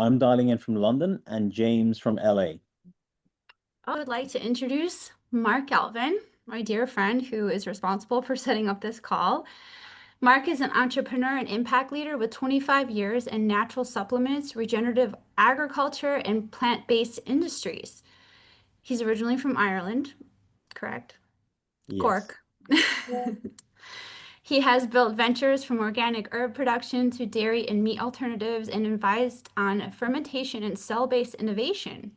I'm dialing in from London and James from LA. I would like to introduce Mark Alvin, my dear friend who is responsible for setting up this call. Mark is an entrepreneur and impact leader with 25 years in natural supplements, regenerative agriculture, and plant-based industries. He's originally from Ireland, correct? Yes. Cork. He has built ventures from organic herb production to dairy and meat alternatives and advised on fermentation and cell-based innovation.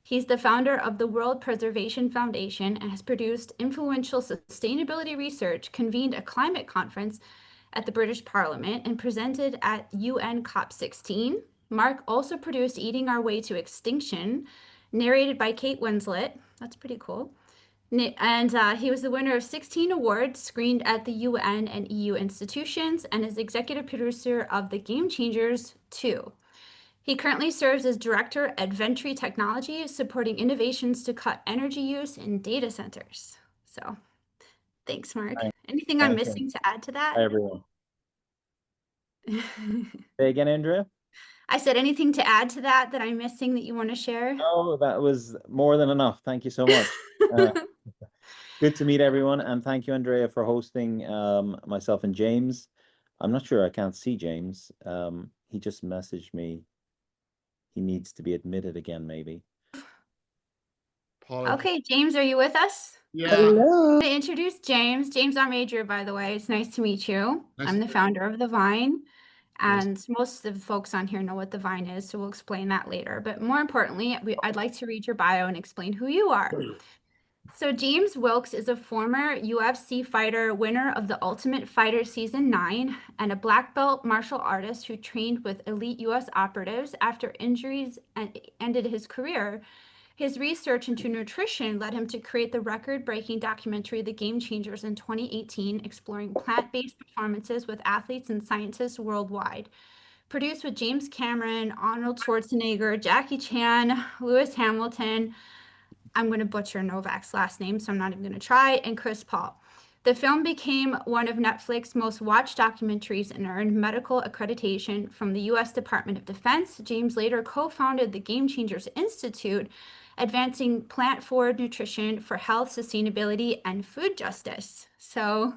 He's the founder of the World Preservation Foundation and has produced influential sustainability research, convened a climate conference at the British Parliament, and presented at UN COP16. Mark also produced Eating Our Way to Extinction, narrated by Kate Winslet. That's pretty cool. And he was the winner of 16 awards screened at the UN and EU institutions and is executive producer of The Game Changers 2. He currently serves as director at Ventry Technology, supporting innovations to cut energy use in data centers. So thanks, Mark. Anything I'm Thank you. missing to add to that? Hi, everyone. Say again, Andrea? I said anything to add to that I'm missing that you want to share? Oh, that was more than enough. Thank you so much. Good to meet everyone. And thank you, Andrea, for hosting myself and James. I'm not sure I can't see James. He just messaged me. He needs to be admitted again, maybe. Okay, James, are you with us? Yeah. Hello. To introduce James. James our Major, by the way. It's nice to meet you. I'm the founder of The Vine. And most of the folks on here know what The Vine is, so we'll explain that later. But more importantly, I'd like to read your bio and explain who you are. So James Wilks is a former UFC fighter, winner of the Ultimate Fighter Season 9, and a black belt martial artist who trained with elite US operatives after injuries ended his career. His research into nutrition led him to create the record-breaking documentary The Game Changers in 2018, exploring plant-based performances with athletes and scientists worldwide. Produced with James Cameron, Arnold Schwarzenegger, Jackie Chan, Lewis Hamilton, I'm going to butcher Novak's last name, so I'm not even going to try, and Chris Paul. The film became one of Netflix's most watched documentaries and earned medical accreditation from the U.S. Department of Defense. James later co-founded the Game Changers Institute, advancing plant-forward nutrition for health, sustainability, and food justice. So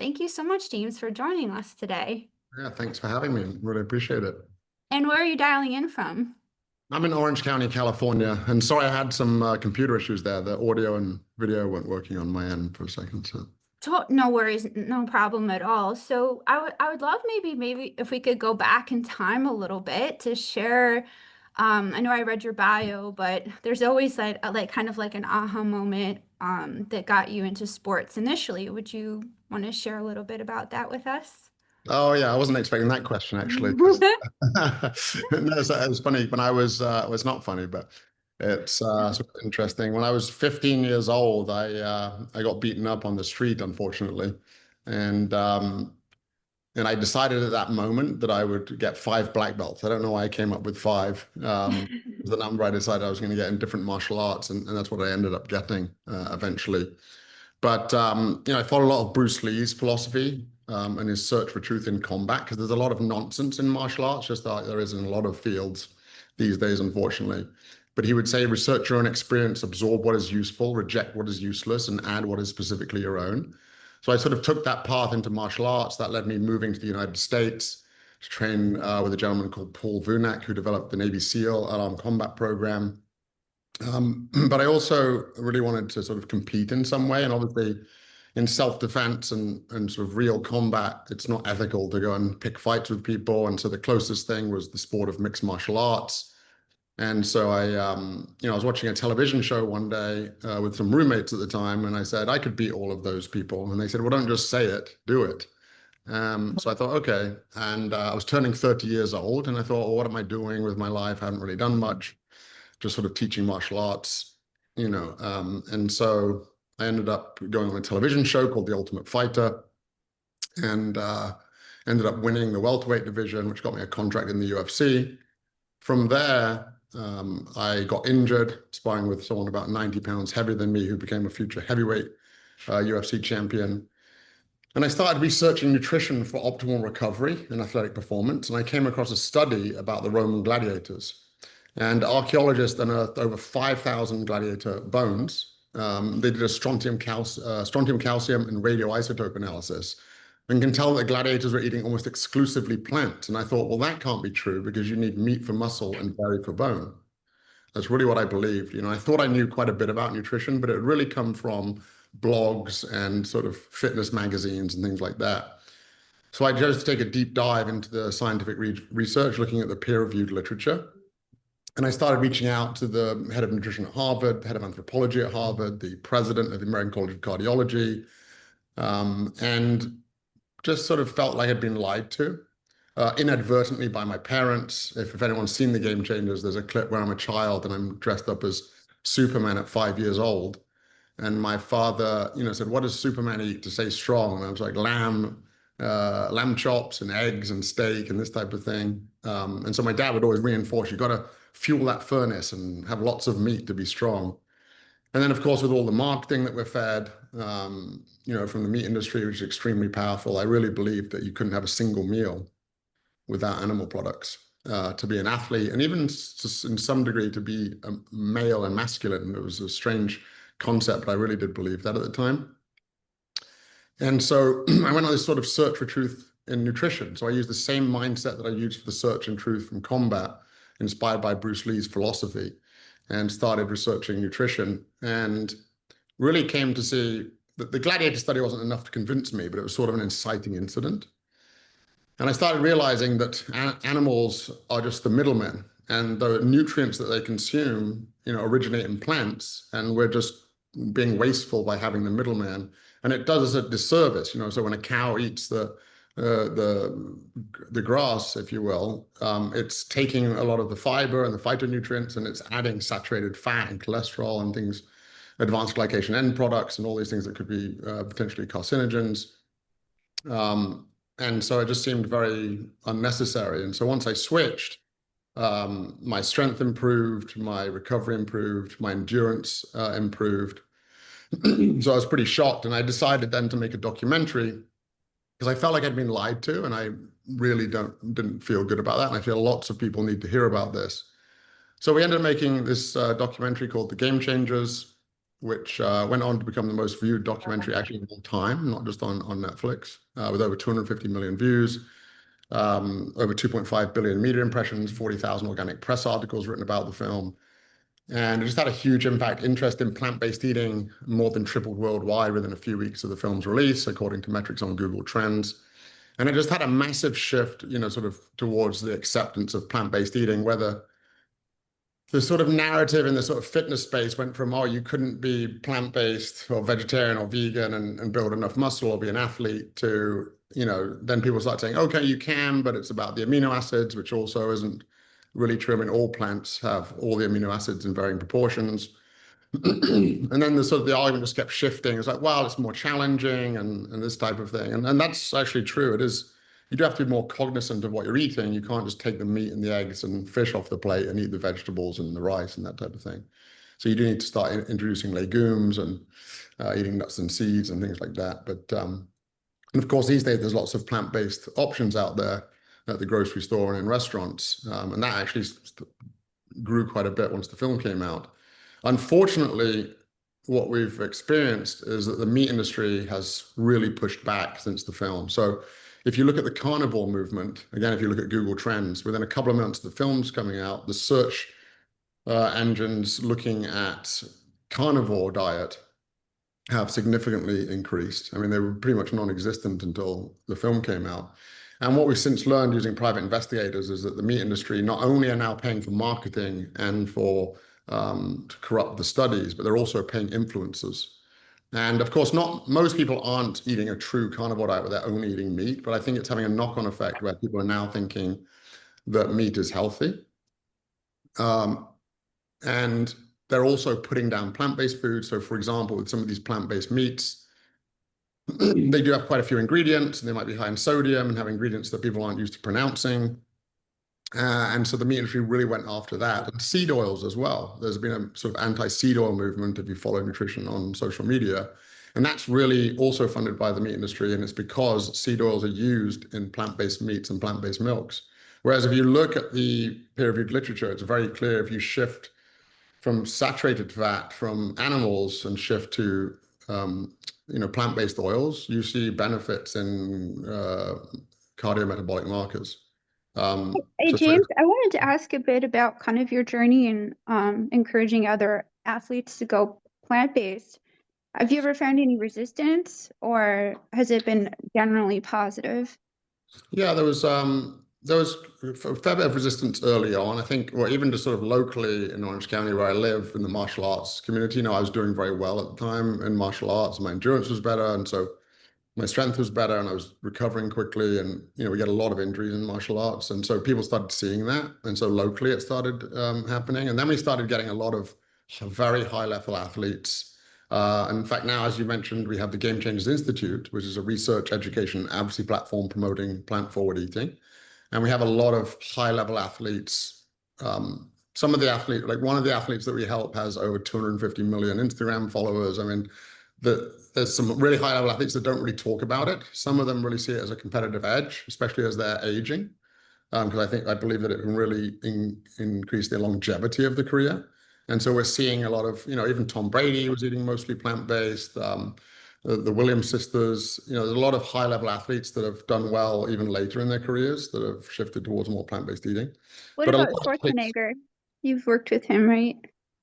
thank you so much, James, for joining us today. Yeah, thanks for having me. Really appreciate it. And where are you dialing in from? I'm in Orange County, California. And sorry, I had some computer issues there. The audio and video weren't working on my end for a second. So. No worries, no problem at all. So I would love maybe if we could go back in time a little bit to share. I know I read your bio, but there's always like kind of like an aha moment that got you into sports initially. Would you want to share a little bit about that with us? Oh yeah, I wasn't expecting that question actually. No, so it was funny when I was well, it's not funny, but it's sort of interesting. When I was 15 years old, I got beaten up on the street, unfortunately, and I decided at that moment that I would get 5 black belts. I don't know why I came up with 5. The number I decided I was going to get in different martial arts, and that's what I ended up getting eventually. But I follow a lot of Bruce Lee's philosophy and his search for truth in combat, because there's a lot of nonsense in martial arts, just like there is in a lot of fields these days, unfortunately. But he would say, research your own experience, absorb what is useful, reject what is useless, and add what is specifically your own. So I sort of took that path into martial arts. That led me moving to the United States to train with a gentleman called Paul Vunak, who developed the Navy SEAL Alarm Combat Program. But I also really wanted to sort of compete in some way. And obviously in self-defense and sort of real combat, it's not ethical to go and pick fights with people. And so the closest thing was the sport of mixed martial arts. And so I was watching a television show one day with some roommates at the time, and I said, I could beat all of those people. And they said, well, don't just say it, do it. So I thought, okay. And I was turning 30 years old, and I thought, well, what am I doing with my life? I haven't really done much, just sort of teaching martial arts, and so I ended up going on a television show called The Ultimate Fighter, and ended up winning the welterweight division, which got me a contract in the UFC. From there, I got injured sparring with someone about 90 pounds heavier than me, who became a future heavyweight UFC champion. And I started researching nutrition for optimal recovery and athletic performance. And I came across a study about the Roman gladiators. And archaeologists unearthed over 5,000 gladiator bones. They did a strontium calcium and radioisotope analysis and can tell that gladiators were eating almost exclusively plants. And I thought, well, that can't be true because you need meat for muscle and dairy for bone. That's really what I believed. I thought I knew quite a bit about nutrition, but it really come from blogs and sort of fitness magazines and things like that. So I chose to take a deep dive into the scientific research, looking at the peer-reviewed literature. And I started reaching out to the head of nutrition at Harvard, the head of anthropology at Harvard, the president of the American College of Cardiology, and just sort of felt like I'd been lied to, inadvertently by my parents. If anyone's seen The Game Changers, there's a clip where I'm a child and I'm dressed up as Superman at 5 years old. And my father, said, "What does Superman eat to stay strong?" And I was like, lamb chops and eggs and steak and this type of thing. And so my dad would always reinforce, you got to fuel that furnace and have lots of meat to be strong. And then, of course, with all the marketing that we're fed, from the meat industry, which is extremely powerful, I really believed that you couldn't have a single meal without animal products to be an athlete, and even in some degree to be a male and masculine. It was a strange concept, but I really did believe that at the time. And so I went on this sort of search for truth in nutrition. So I used the same mindset that I used for the search and truth from combat, inspired by Bruce Lee's philosophy, and started researching nutrition, and really came to see that the gladiator study wasn't enough to convince me, but it was sort of an inciting incident. And I started realizing that animals are just the middlemen, and the nutrients that they consume, originate in plants, and we're just being wasteful by having the middleman. And it does us a disservice, so when a cow eats the grass, if you will, it's taking a lot of the fiber and the phytonutrients, and it's adding saturated fat and cholesterol and things, advanced glycation end products, and all these things that could be potentially carcinogens. And so it just seemed very unnecessary. And so once I switched, my strength improved, my recovery improved, my endurance improved. So I was pretty shocked, and I decided then to make a documentary because I felt like I'd been lied to, and I really didn't feel good about that. And I feel lots of people need to hear about this. So we ended up making this documentary called The Game Changers, which went on to become the most viewed documentary actually of all time, not just on Netflix, with over 250 million views, over 2.5 billion media impressions, 40,000 organic press articles written about the film. And it just had a huge impact. Interest in plant-based eating more than tripled worldwide within a few weeks of the film's release, according to metrics on Google Trends. And it just had a massive shift, sort of towards the acceptance of plant-based eating, whether the sort of narrative in the sort of fitness space went from, oh, you couldn't be plant-based or vegetarian or vegan and build enough muscle or be an athlete, to, then people start saying, okay, you can, but it's about the amino acids, which also isn't really true. I mean, all plants have all the amino acids in varying proportions. And then the argument just kept shifting. It's like, well, it's more challenging and this type of thing. And that's actually true. It is. You do have to be more cognizant of what you're eating. You can't just take the meat and the eggs and fish off the plate and eat the vegetables and the rice and that type of thing. So you do need to start introducing legumes and eating nuts and seeds and things like that. But and of course, these days there's lots of plant-based options out there at the grocery store and in restaurants. And that actually grew quite a bit once the film came out. Unfortunately, what we've experienced is that the meat industry has really pushed back since the film. So if you look at the carnivore movement, again, if you look at Google Trends, within a couple of months of the film's coming out, the search engines looking at carnivore diet have significantly increased. I mean, they were pretty much non-existent until the film came out. And what we've since learned using private investigators is that the meat industry not only are now paying for marketing and for to corrupt the studies, but they're also paying influencers. And of course, most people aren't eating a true carnivore diet where they're only eating meat, but I think it's having a knock-on effect where people are now thinking that meat is healthy. And they're also putting down plant-based food. So for example, with some of these plant-based meats, they do have quite a few ingredients, and they might be high in sodium and have ingredients that people aren't used to pronouncing. And so the meat industry really went after that. And seed oils as well. There's been a sort of anti-seed oil movement if you follow nutrition on social media. And that's really also funded by the meat industry. And it's because seed oils are used in plant-based meats and plant-based milks. Whereas if you look at the peer-reviewed literature, it's very clear if you shift from saturated fat from animals and shift to plant-based oils, you see benefits in cardiometabolic markers. Hey, James, I wanted to ask a bit about kind of your journey in encouraging other athletes to go plant-based. Have you ever found any resistance, or has it been generally positive? Yeah, there was a fair bit of resistance early on. I think, well, even just sort of locally in Orange County where I live in the martial arts community, I was doing very well at the time in martial arts. My endurance was better, and so my strength was better, and I was recovering quickly. And we get a lot of injuries in martial arts, and so people started seeing that, and so locally it started happening. And then we started getting a lot of very high-level athletes. In fact, now, as you mentioned, we have the Game Changers Institute, which is a research, education, advocacy platform promoting plant-forward eating. And we have a lot of high-level athletes. Some of the athletes, like one of the athletes that we help has over 250 million Instagram followers. I mean, there's some really high-level athletes that don't really talk about it. Some of them really see it as a competitive edge, especially as they're aging, because I believe that it can really increase the longevity of the career. And so we're seeing a lot of, even Tom Brady was eating mostly plant-based. The Williams sisters, there's a lot of high-level athletes that have done well even later in their careers that have shifted towards more plant-based eating. What about Schwarzenegger? You've worked with him, right?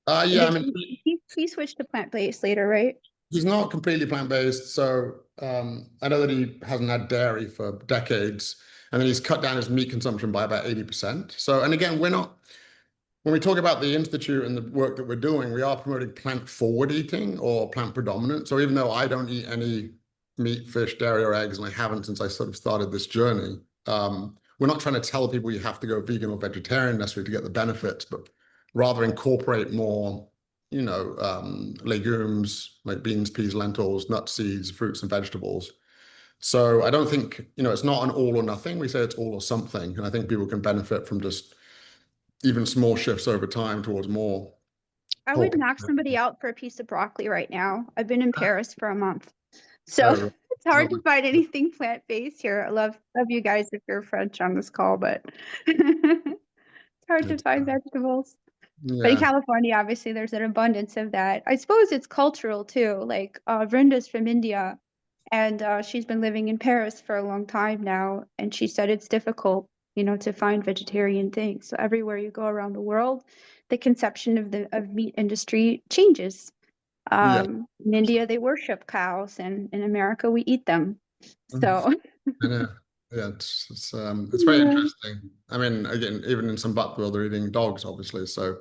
Yeah, I mean, he switched to plant-based later, right? He's not completely plant-based, so I know that he hasn't had dairy for decades, and then he's cut down his meat consumption by about 80%. So, and again, when we talk about the Institute and the work that we're doing, we are promoting plant-forward eating or plant predominant. So even though I don't eat any meat, fish, dairy, or eggs, and I haven't since I sort of started this journey, we're not trying to tell people you have to go vegan or vegetarian necessarily to get the benefits, but rather incorporate more, legumes like beans, peas, lentils, nuts, seeds, fruits, and vegetables. So I don't think, it's not an all or nothing. We say it's all or something. And I think people can benefit from just even small shifts over time towards more. I would knock somebody out for a piece of broccoli right now. I've been in Paris for a month, so it's hard to find anything plant-based here. I love you guys if you're French on this call, but it's hard to find vegetables. Yeah. But in California, obviously, there's an abundance of that. I suppose it's cultural too. Like Vrinda's from India, and she's been living in Paris for a long time now, and she said it's difficult, to find vegetarian things. So everywhere you go around the world, the conception of meat industry changes. In India, they worship cows, and in America, we eat them. So I know. Yeah, it's very interesting. I mean, again, even in Zimbabwe, they're eating dogs, obviously. So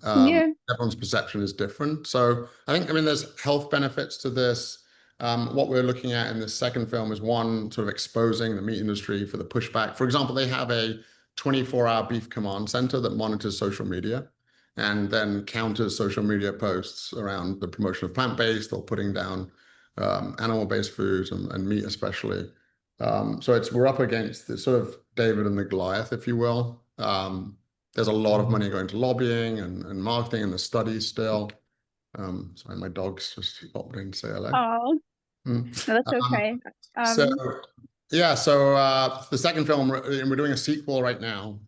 everyone's perception is different. So I think, there's health benefits to this. What we're looking at in this second film is one, sort of exposing the meat industry for the pushback. For example, they have a 24-hour beef command center that monitors social media and then counters social media posts around the promotion of plant-based or putting down animal-based foods and meat especially. So we're up against this sort of David and the Goliath, if you will. There's a lot of money going to lobbying and marketing and the studies still. Sorry, my dog's just popped in to say hello. Oh, no, that's okay. So the second film, we're doing a sequel right now.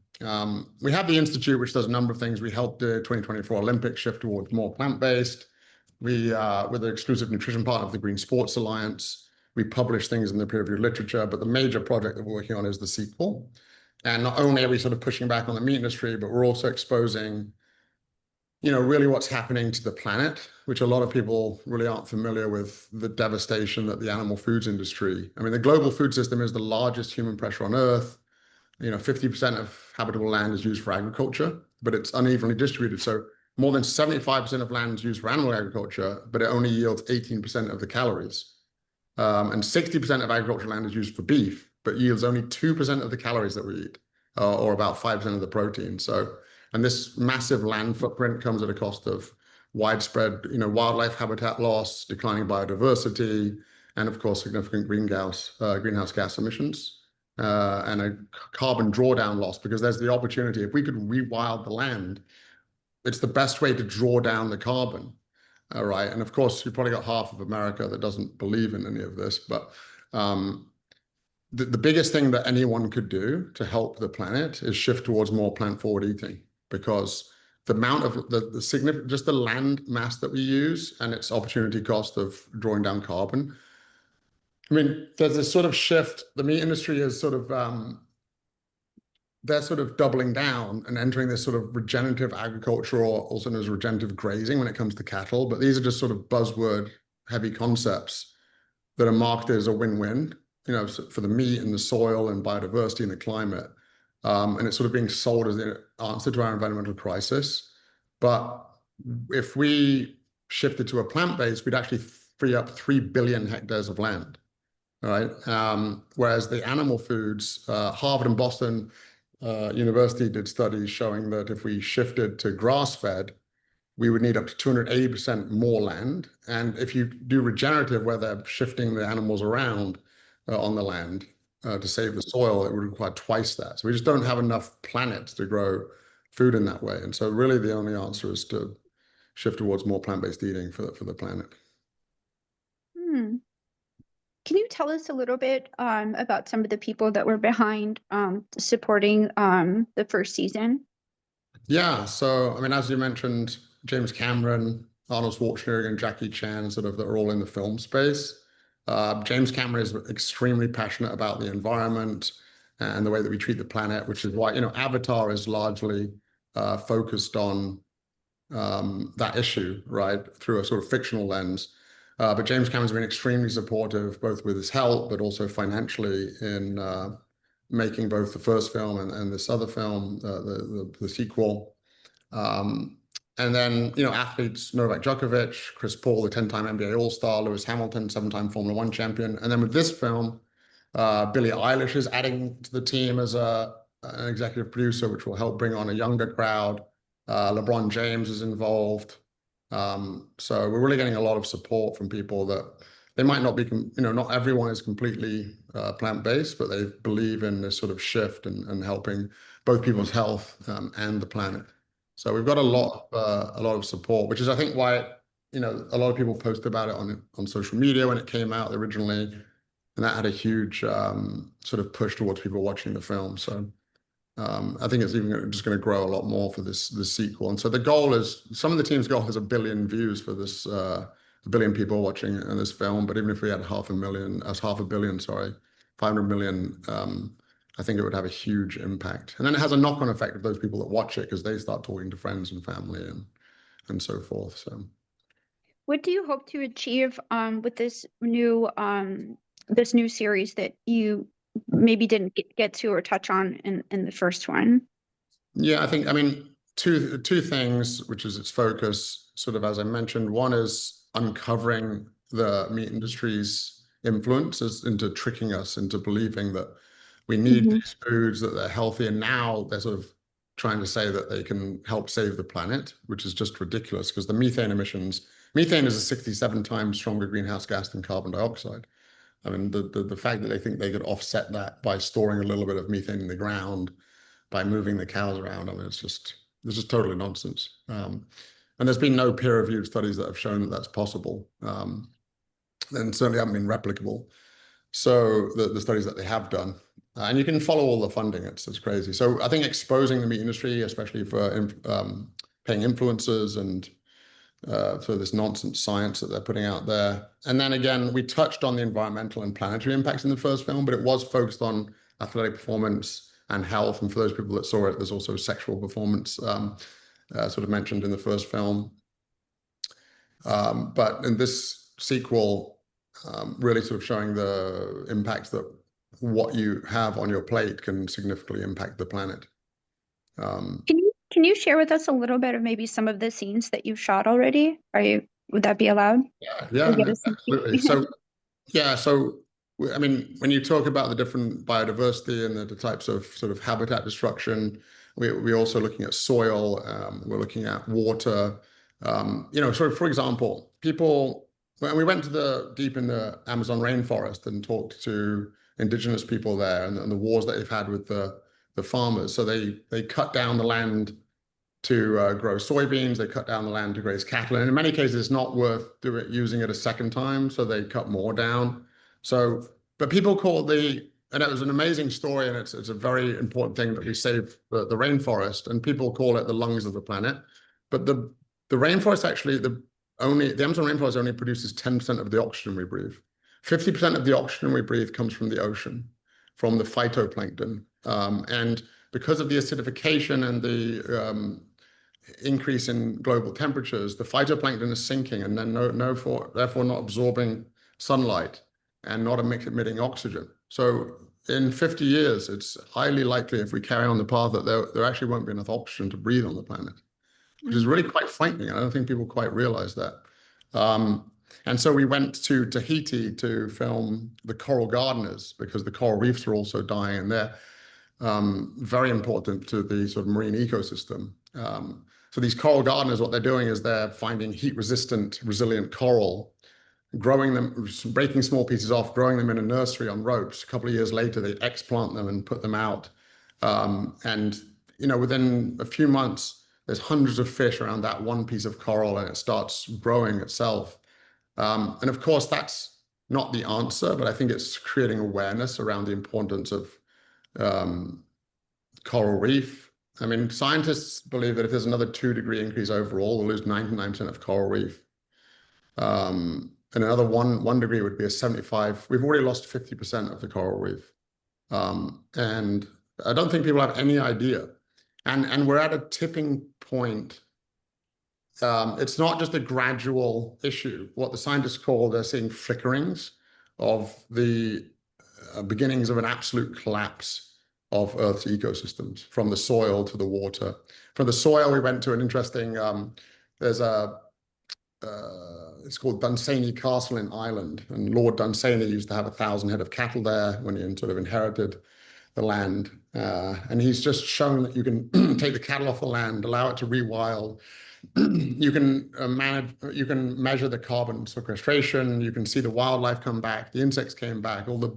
We have the Institute, which does a number of things. We helped the 2024 Olympics shift towards more plant-based. We're the exclusive nutrition partner of the Green Sports Alliance. We publish things in the peer-reviewed literature, but the major project that we're working on is the sequel. And not only are we sort of pushing back on the meat industry, but we're also exposing really what's happening to the planet, which a lot of people really aren't familiar with, the devastation that the animal foods industry. The global food system is the largest human pressure on Earth. 50% of habitable land is used for agriculture, but it's unevenly distributed. So more than 75% of land is used for animal agriculture, but it only yields 18% of the calories. And 60% of agricultural land is used for beef, but yields only 2% of the calories that we eat, or about 5% of the protein. And this massive land footprint comes at a cost of widespread, wildlife habitat loss, declining biodiversity, and of course, significant greenhouse gas emissions. and a carbon drawdown loss, because there's the opportunity. If we could rewild the land, it's the best way to draw down the carbon. All right. And of course, you've probably got half of America that doesn't believe in any of this, but the biggest thing that anyone could do to help the planet is shift towards more plant-forward eating, because the amount of the significant, just the land mass that we use and its opportunity cost of drawing down carbon. I mean, there's this sort of shift. The meat industry is sort of they're sort of doubling down and entering this sort of regenerative agriculture, or also known as regenerative grazing, when it comes to cattle. But these are just sort of buzzword heavy concepts that are marketed as a win-win, you know, for the meat and the soil and biodiversity and the climate. And it's sort of being sold as the answer to our environmental crisis. But if we shifted to a plant-based, we'd actually free up 3 billion hectares of land. All right. Whereas the animal foods, Harvard and Boston University did studies showing that if we shifted to grass-fed, we would need up to 280% more land. And if you do regenerative, where they're shifting the animals around on the land to save the soil, it would require twice that. So we just don't have enough planets to grow food in that way. And so really the only answer is to shift towards more plant-based eating for the planet. Can you tell us a little bit about some of the people that were behind supporting the first season? Yeah, so I mean, as you mentioned, James Cameron, Arnold Schwarzenegger, and Jackie Chan sort of are all in the film space. James Cameron is extremely passionate about the environment and the way that we treat the planet, which is why, you know, Avatar is largely focused on that issue, right, through a sort of fictional lens. But James Cameron's been extremely supportive, both with his help, but also financially, in making both the first film and this other film, the sequel. And then, you know, athletes, Novak Djokovic, Chris Paul, the 10-time NBA All-Star, Lewis Hamilton, 7-time Formula One champion. And then with this film, Billie Eilish is adding to the team as an executive producer, which will help bring on a younger crowd. LeBron James is involved. So we're really getting a lot of support from people that they might not be, you know, not everyone is completely plant-based, but they believe in this sort of shift and helping both people's health and the planet. So we've got a lot of support, which is, I think, why, you know, a lot of people posted about it on social media when it came out originally, and that had a huge sort of push towards people watching the film. So I think it's even just going to grow a lot more for this sequel. And so the goal is, some of the team's goal is 1 billion views for this, 1 billion people watching this film. But even if we had 500 million, 500 million, I think it would have a huge impact. And then it has a knock-on effect of those people that watch it, because they start talking to friends and family and so forth. So, what do you hope to achieve with this new series that you maybe didn't get to or touch on in the first one? Yeah, I mean, two things, which is its focus, sort of, as I mentioned. One is uncovering the meat industry's influences into tricking us into believing that we need these foods, that they're healthy, and now they're sort of trying to say that they can help save the planet, which is just ridiculous, because the methane is a 67 times stronger greenhouse gas than carbon dioxide. I mean, the fact that they think they could offset that by storing a little bit of methane in the ground, by moving the cows around, I mean, it's just totally nonsense. And there's been no peer-reviewed studies that have shown that that's possible, and certainly haven't been replicable. So the studies that they have done, and you can follow all the funding, it's crazy. So I think exposing the meat industry, especially for paying influencers and for this nonsense science that they're putting out there. And then again, we touched on the environmental and planetary impacts in the first film, but it was focused on athletic performance and health. And for those people that saw it, there's also sexual performance sort of mentioned in the first film. But in this sequel, really sort of showing the impacts that what you have on your plate can significantly impact the planet. Can you share with us a little bit of maybe some of the scenes that you've shot already? Would that be allowed? Yeah, absolutely. So I mean, when you talk about the different biodiversity and the types of sort of habitat destruction, we're also looking at soil. We're looking at water. You know, so for example, when we went deep in the Amazon rainforest and talked to indigenous people there and the wars that they've had with the farmers. So they cut down the land to grow soybeans, they cut down the land to graze cattle. And in many cases, it's not worth using it a second time, so they cut more down. So, but people call and it was an amazing story, and it's a very important thing that we save the rainforest, and people call it the lungs of the planet. But the rainforest actually, the Amazon rainforest only produces 10% of the oxygen we breathe. 50% of the oxygen we breathe comes from the ocean, from the phytoplankton. And because of the acidification and the increase in global temperatures, the phytoplankton is sinking and then therefore not absorbing sunlight and not emitting oxygen. So in 50 years, it's highly likely, if we carry on the path, that there actually won't be enough oxygen to breathe on the planet, which is really quite frightening. I don't think people quite realize that. And so we went to Tahiti to film the coral gardeners, because the coral reefs are also dying, and they're very important to the sort of marine ecosystem. So these coral gardeners, what they're doing is they're finding heat-resistant, resilient coral, growing them, breaking small pieces off, growing them in a nursery on ropes. A couple of years later, they explant them and put them out. And within a few months, there's hundreds of fish around that one piece of coral, and it starts growing itself. And of course, that's not the answer, but I think it's creating awareness around the importance of coral reef. I mean, scientists believe that if there's another 2-degree increase overall, we'll lose 99% of coral reef. And another one degree would be a 75. We've already lost 50% of the coral reef. And I don't think people have any idea. And we're at a tipping point. It's not just a gradual issue. What the scientists call, they're seeing flickerings of the beginnings of an absolute collapse of Earth's ecosystems, from the soil to the water. From the soil, we went to an interesting, it's called Dunsany Castle in Ireland. And Lord Dunsany used to have 1,000 head of cattle there when he sort of inherited the land. And he's just shown that you can take the cattle off the land, allow it to rewild. You can measure the carbon sequestration. You can see the wildlife come back. The insects came back. All the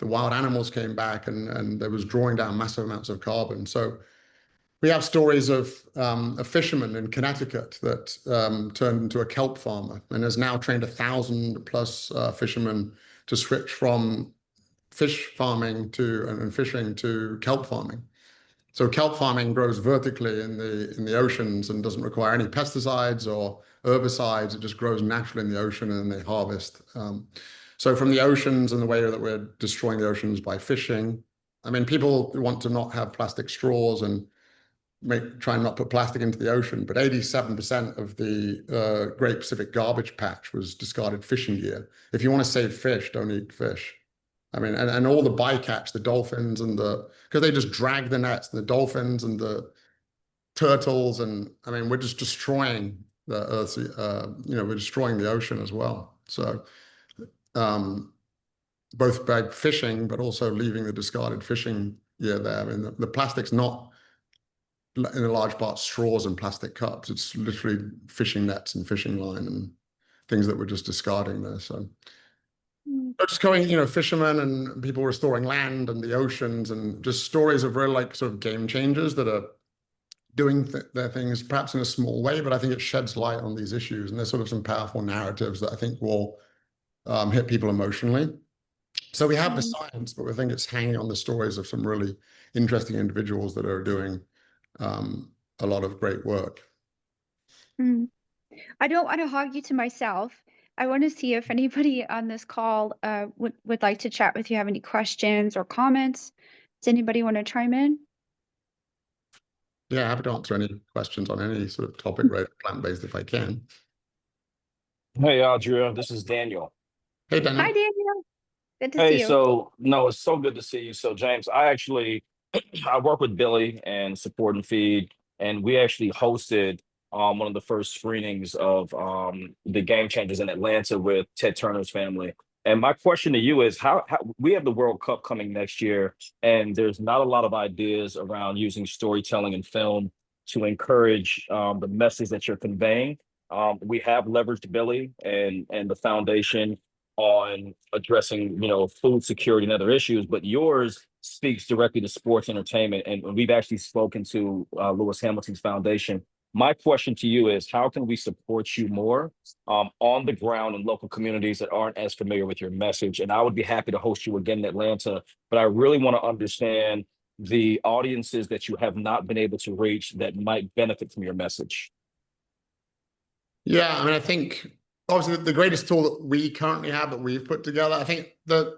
wild animals came back, and there was drawing down massive amounts of carbon. So we have stories of a fisherman in Connecticut that turned into a kelp farmer and has now trained 1,000+ fishermen to switch from fish farming and fishing to kelp farming. So kelp farming grows vertically in the oceans and doesn't require any pesticides or herbicides. It just grows naturally in the ocean, and then they harvest. So from the oceans, and the way that we're destroying the oceans by fishing, I mean, people want to not have plastic straws and try and not put plastic into the ocean, but 87% of the Great Pacific Garbage Patch was discarded fishing gear. If you want to save fish, don't eat fish. I mean, and all the bycatch, the dolphins because they just drag the nets, and the dolphins and the turtles, and I mean, we're just destroying the Earth's, we're destroying the ocean as well. So both by fishing, but also leaving the discarded fishing gear there. I mean, the plastic's not in a large part straws and plastic cups. It's literally fishing nets and fishing line and things that we're just discarding there. So just going, fishermen and people restoring land and the oceans, and just stories of real, like, sort of game changers that are doing their things perhaps in a small way, but I think it sheds light on these issues. And there's sort of some powerful narratives that I think will hit people emotionally. So we have the science, but we think it's hanging on the stories of some really interesting individuals that are doing a lot of great work. I don't want to hog you to myself. I want to see if anybody on this call would like to chat with you, have any questions or comments. Does anybody want to chime in? Yeah, happy to answer any questions on any sort of topic, right? Plant-based, if I can. Hey, Audrey, this is Daniel. Hey, Daniel. Hi, Daniel. Good to see Hey, you. so no, it's so good to see you. So James, I work with Billy and Support and Feed, and we actually hosted one of the first screenings of the Game Changers in Atlanta with Ted Turner's family. And my question to you is, how we have the World Cup coming next year, and there's not a lot of ideas around using storytelling and film to encourage the message that you're conveying. We have leveraged Billy and the foundation on addressing, food security and other issues, but yours speaks directly to sports entertainment. And we've actually spoken to Lewis Hamilton's foundation. My question to you is, how can we support you more on the ground in local communities that aren't as familiar with your message? And I would be happy to host you again in Atlanta, but I really want to understand the audiences that you have not been able to reach that might benefit from your message. Yeah, I mean, I think obviously the greatest tool that we currently have that we've put together, I think that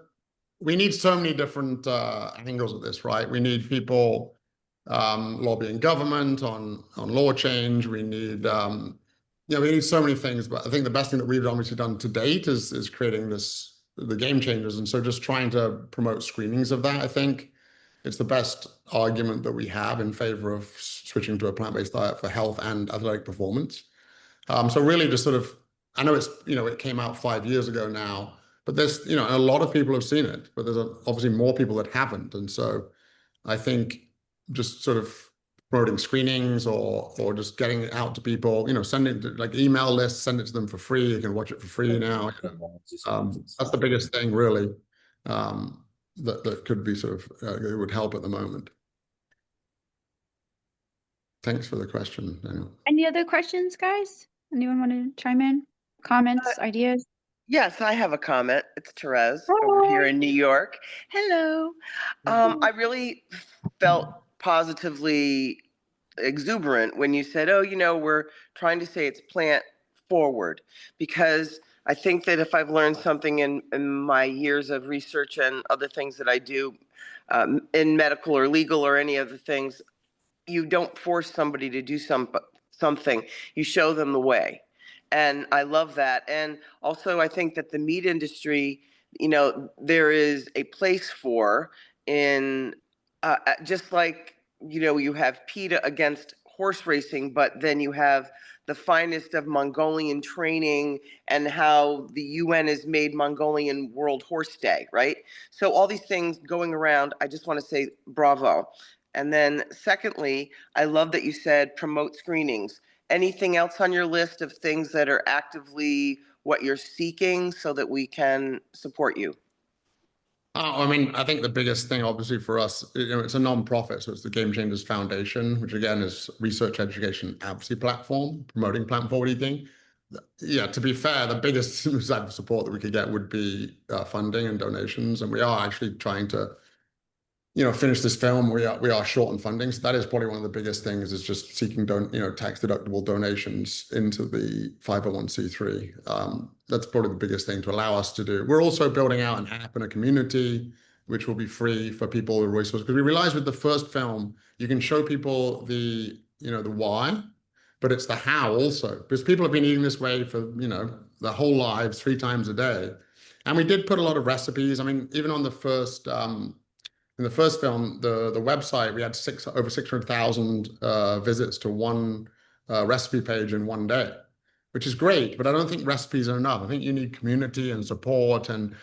we need so many different angles of this, right? We need people lobbying government on law change. We need, we need so many things. But I think the best thing that we've obviously done to date is creating the game changers. And so just trying to promote screenings of that, I think it's the best argument that we have in favor of switching to a plant-based diet for health and athletic performance. So really just sort of, I know it's, it came out 5 years ago now, but there's, a lot of people have seen it, but there's obviously more people that haven't. And so I think just sort of promoting screenings or just getting it out to people, sending like email lists, send it to them for free. You can watch it for free now. That's the biggest thing really that could be sort of, it would help at the moment. Thanks for the question, Daniel. Any other questions, guys? Anyone want to chime in? Comments, ideas? Yes, I have a comment. It's Therese over here in New York. Hello. I really felt positively exuberant when you said, oh, we're trying to say it's plant forward, because I think that if I've learned something in my years of research and other things that I do in medical or legal or any other things, you don't force somebody to do something. You show them the way. And I love that. And also, I think that the meat industry, there is a place for in just like, you have PETA against horse racing, but then you have the finest of Mongolian training and how the UN has made Mongolian World Horse Day, right? So all these things going around, I just want to say bravo. And then secondly, I love that you said promote screenings. Anything else on your list of things that are actively what you're seeking so that we can support you? Oh, I mean, I think the biggest thing, obviously, for us, it's a non-profit, so it's the Game Changers Foundation, which again is research, education, advocacy platform promoting plant-forward eating. Yeah, to be fair, the biggest type of support that we could get would be funding and donations, and we are actually trying to, finish this film. We are short on funding, so that is probably one of the biggest things, is just seeking tax-deductible donations into the 501c3. That's probably the biggest thing to allow us to do. We're also building out an app and a community, which will be free for people with resources, because we realized with the first film, you can show people the why, but it's the how also, because people have been eating this way for, their whole lives, 3 times a day. And we did put a lot of recipes. I mean, even on the first, in the first film, the website, we had over 600,000 visits to one recipe page in one day, which is great, but I don't think recipes are enough. I think you need community and support and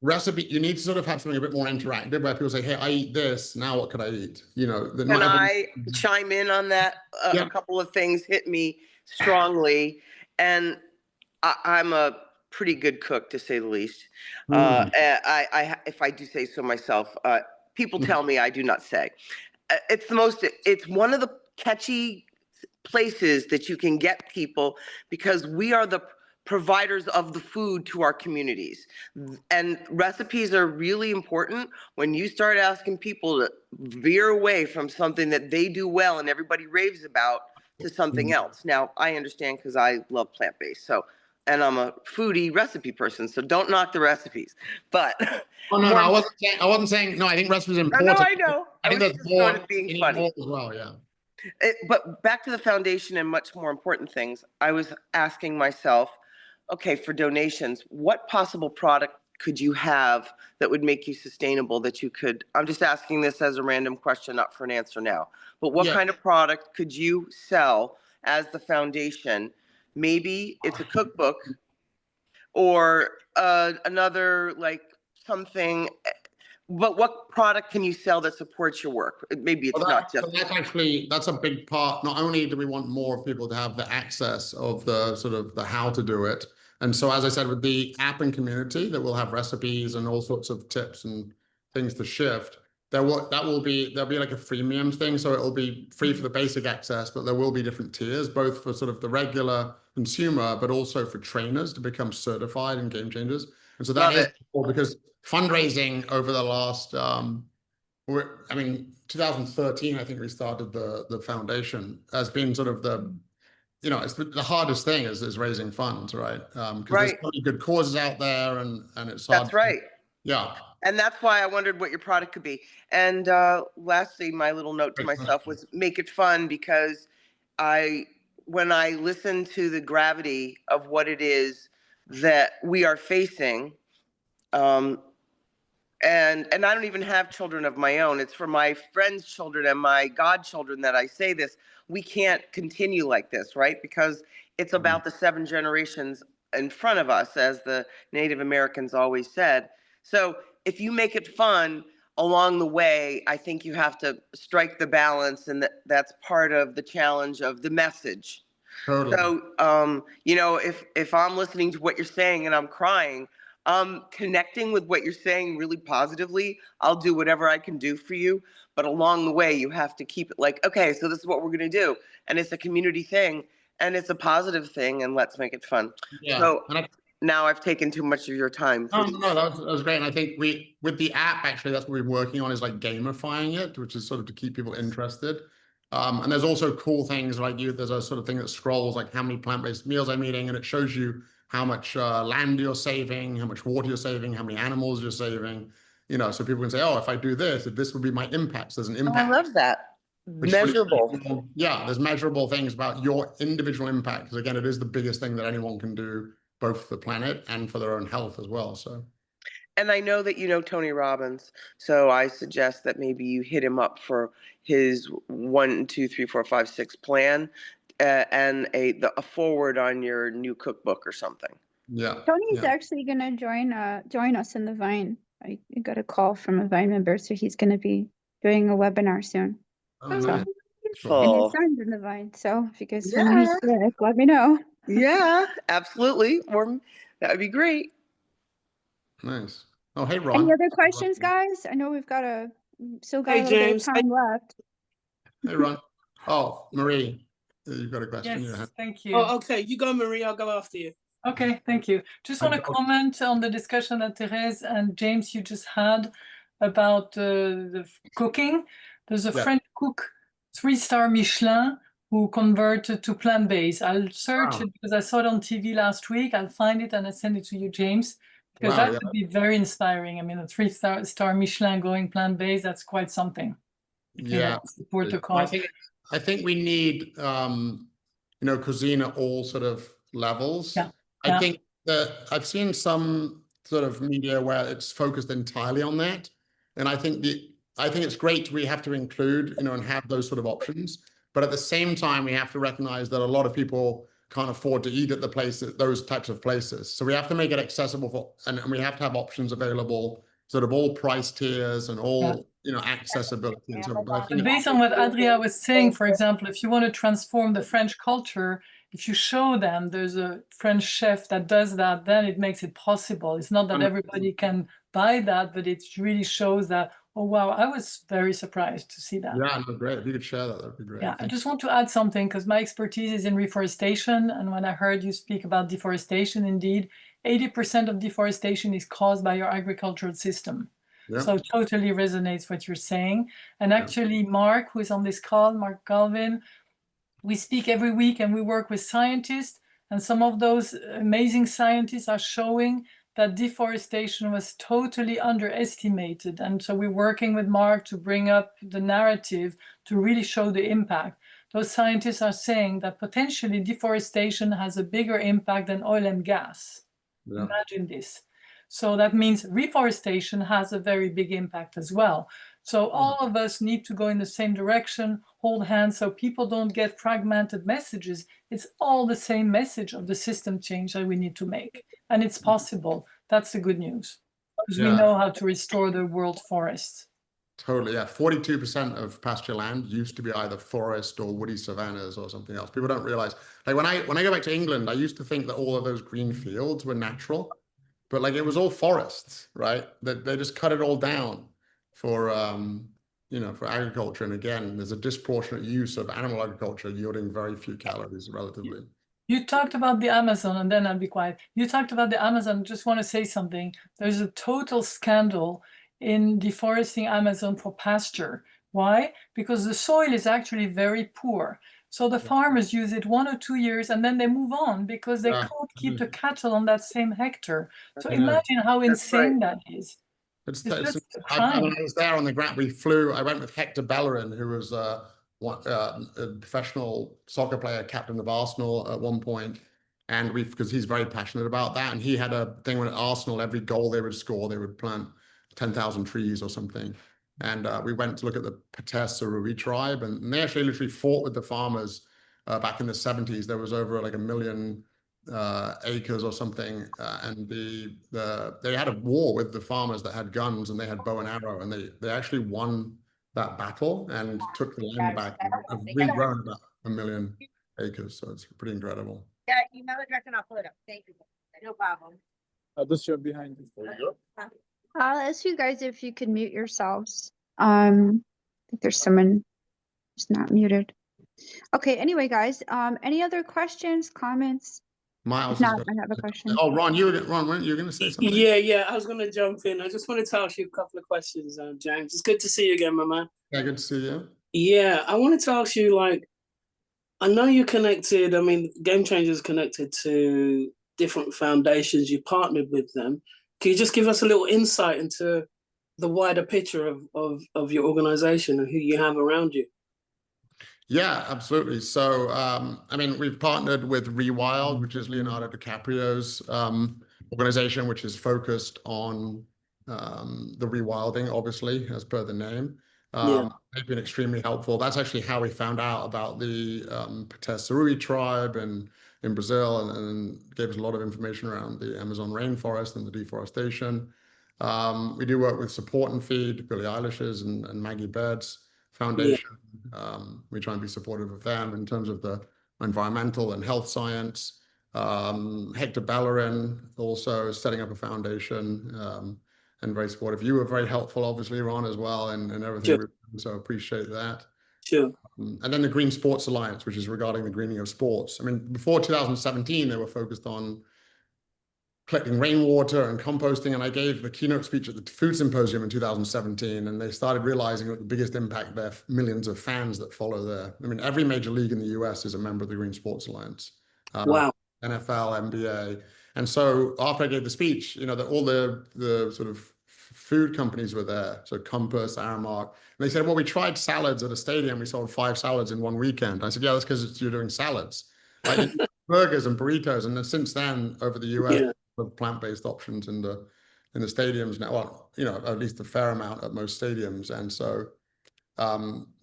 recipe. You need to sort of have something a bit more interactive where people say, hey, I eat this, now what could I eat? Can I chime in on that? Yeah. A couple of things hit me strongly, and I'm a pretty good cook, to say the least. If I do say so myself, people tell me I do not say. It's one of the catchy places that you can get people, because we are the providers of the food to our communities. And recipes are really important when you start asking people to veer away from something that they do well and everybody raves about to something else. Now, I understand, because I love plant-based, and I'm a foodie recipe person, so don't knock the recipes. But no, I wasn't saying. No, I think recipes are important. No, I know. I think that's more being funny as well. Yeah. But back to the foundation and much more important things. I was asking myself, okay, for donations, what possible product could you have that would make you sustainable? That you could. I'm just asking this as a random question, not for an answer now. But what kind of product could you sell as the foundation? Maybe it's a cookbook or another, like, something, but what product can you sell that supports your work? Maybe it's not just. That's a big part. Not only do we want more people to have the access of the sort of the how to do it, And so, as I said, with the app and community, that will have recipes and all sorts of tips and things to shift. There'll be like a freemium thing, so it'll be free for the basic access, but there will be different tiers, both for sort of the regular consumer, but also for trainers to become certified in game changers. And so that Love is it. cool, because fundraising over the last, 2013, I think we started the foundation, has been sort of it's the hardest thing is raising funds, right? Because there's so many good causes out there, and it's hard. That's right. Yeah. And that's why I wondered what your product could be. And lastly, my little note to myself was make it fun, because when I listen to the gravity of what it is that we are facing, and I don't even have children of my own. It's for my friends' children and my godchildren that I say this. We can't continue like this, right? Because it's about the 7 generations in front of us, as the Native Americans always said. So if you make it fun along the way, I think you have to strike the balance, and that's part of the challenge of the message. Totally. So, if I'm listening to what you're saying and I'm crying, connecting with what you're saying really positively, I'll do whatever I can do for you. But along the way, you have to keep it like, okay, so this is what we're going to do. And it's a community thing, and it's a positive thing, and let's make it fun. Yeah. So now I've taken too much of your time. No, that was great. And I think with the app, actually, that's what we're working on, is like gamifying it, which is sort of to keep people interested. And there's also cool things like there's a sort of thing that scrolls like how many plant-based meals I'm eating, and it shows you how much land you're saving, how much water you're saving, how many animals you're saving, so people can say, oh, if I do this, if this would be my impact. So there's an impact. I love that. Measurable. Yeah, there's measurable things about your individual impact, because again, it is the biggest thing that anyone can do, both for the planet and for their own health as well. So. And I know that you know Tony Robbins, so I suggest that maybe you hit him up for his 1, 2, 3, 4, 5, 6 plan, and a forward on your new cookbook or something. Yeah. Tony's actually going to join us in the Vine. I got a call from a Vine member, so he's going to be doing a webinar soon. Oh, nice. Cool. And his son's in the Vine, so if you guys want to meet Derek, let me know. Yeah, absolutely. That would be great. Nice. Oh, hey, Ron. Any other questions, guys? I know we've still got a little bit of time left. Hey, Ron. Oh, Marie, you've got a question. Yes, thank you. Oh, okay. You go, Marie. I'll go after you. Okay, thank you. Just want to comment on the discussion that Therese and James you just had about the cooking. There's a French cook, 3-star Michelin, who converted to plant-based. I'll search it because I saw it on TV last week. I'll find it and I'll send it to you, James, because that would be very inspiring. I mean, a 3-star Michelin going plant-based, that's quite something. Yeah. Support the cause. I think we need, cuisine at all sort of levels. Yeah. I think that I've seen some sort of media where it's focused entirely on that. And I think it's great we have to include, and have those sort of options. But at the same time, we have to recognize that a lot of people can't afford to eat at those types of places. So we have to make it accessible and we have to have options available, sort of all price tiers and all, accessibility and so on. But I think based on what Adria was saying, for example, if you want to transform the French culture, if you show them there's a French chef that does that, then it makes it possible. It's not that everybody can buy that, but it really shows that, oh, wow, I was very surprised to see that. Yeah, no, great. If you could share that, that'd be great. Yeah, I just want to add something because my expertise is in reforestation. And when I heard you speak about deforestation, indeed, 80% of deforestation is caused by your agricultural system. Yeah. So it totally resonates what you're saying. And actually, Mark, who is on this call, Mark Galvin, we speak every week and we work with scientists. And some of those amazing scientists are showing that deforestation was totally underestimated. And so we're working with Mark to bring up the narrative to really show the impact. Those scientists are saying that potentially deforestation has a bigger impact than oil and gas. Yeah. Imagine this. So that means reforestation has a very big impact as well. So all of us need to go in the same direction, hold hands so people don't get fragmented messages. It's all the same message of the system change that we need to make. And it's possible. That's the good news. Because we know how to restore the world forests. Totally, yeah. 42% of pasture land used to be either forest or woody savannas or something else. People don't realize. Like when I go back to England, I used to think that all of those green fields were natural, but like it was all forests, right? They just cut it all down for for agriculture. And again, there's a disproportionate use of animal agriculture yielding very few calories relatively. You talked about the Amazon, and then I'll be quiet. You talked about the Amazon. Just want to say something. There's a total scandal in deforesting Amazon for pasture. Why? Because the soil is actually very poor. So the farmers use it 1 or 2 years and then they move on because they can't keep the cattle on that same hectare. So imagine how insane that is. It's when I was there on the ground, I went with Hector Bellerin, who was a professional soccer player, captain of Arsenal at one point. And because he's very passionate about that. And he had a thing when at Arsenal, every goal they would score, they would plant 10,000 trees or something. And we went to look at the Pateh tribe, and they actually literally fought with the farmers back in the 70s. There was over like 1 million acres or something, and they had a war with the farmers that had guns and they had bow and arrow, and they actually won that battle and took the land back and have regrown about 1 million acres. So it's pretty incredible. Yeah, email address and I'll pull it up. Thank you. No problem. I'll just show behind you. There you go. I'll ask you guys if you could mute yourselves. I think there's someone who's not muted. Okay, anyway, guys, any other questions, comments? Miles, If not, I have a question. Oh, Ron, weren't you going to say something? Yeah, I was going to jump in. I just wanted to ask you a couple of questions, James. It's good to see you again, my man. Yeah, good to see you. Yeah, I wanted to ask you, like, I know you're connected, I mean, Game Changers connected to different foundations, you partnered with them. Can you just give us a little insight into the wider picture of your organization and who you have around you? Yeah, absolutely. So, I mean, we've partnered with Rewild, which is Leonardo DiCaprio's organization, which is focused on the rewilding, obviously, as per the name. They've been extremely helpful. That's actually how we found out about the Pateh tribe in Brazil, and gave us a lot of information around the Amazon rainforest and the deforestation. We do work with Support and Feed, Billie Eilish's and Maggie Baird's foundation. We try and be supportive of them in terms of the environmental and health science. Hector Bellerin also is setting up a foundation and very supportive. You were very helpful, obviously, Ron, as well, and everything. Sure. So appreciate that. Sure. And then the Green Sports Alliance, which is regarding the greening of sports. I mean, before 2017, they were focused on collecting rainwater and composting. And I gave the keynote speech at the Food Symposium in 2017, and they started realizing that the biggest impact, their millions of fans that follow there. I mean, every major league in the US is a member of the Green Sports Alliance. Wow. NFL, NBA. And so after I gave the speech, that all the sort of food companies were there. So Compass, Aramark. And they said, well, we tried salads at a stadium. We sold 5 salads in one weekend. I said, yeah, that's because you're doing salads. Like burgers and burritos. And then since then, over the US, plant-based options in the stadiums now, well, at least a fair amount at most stadiums. And so,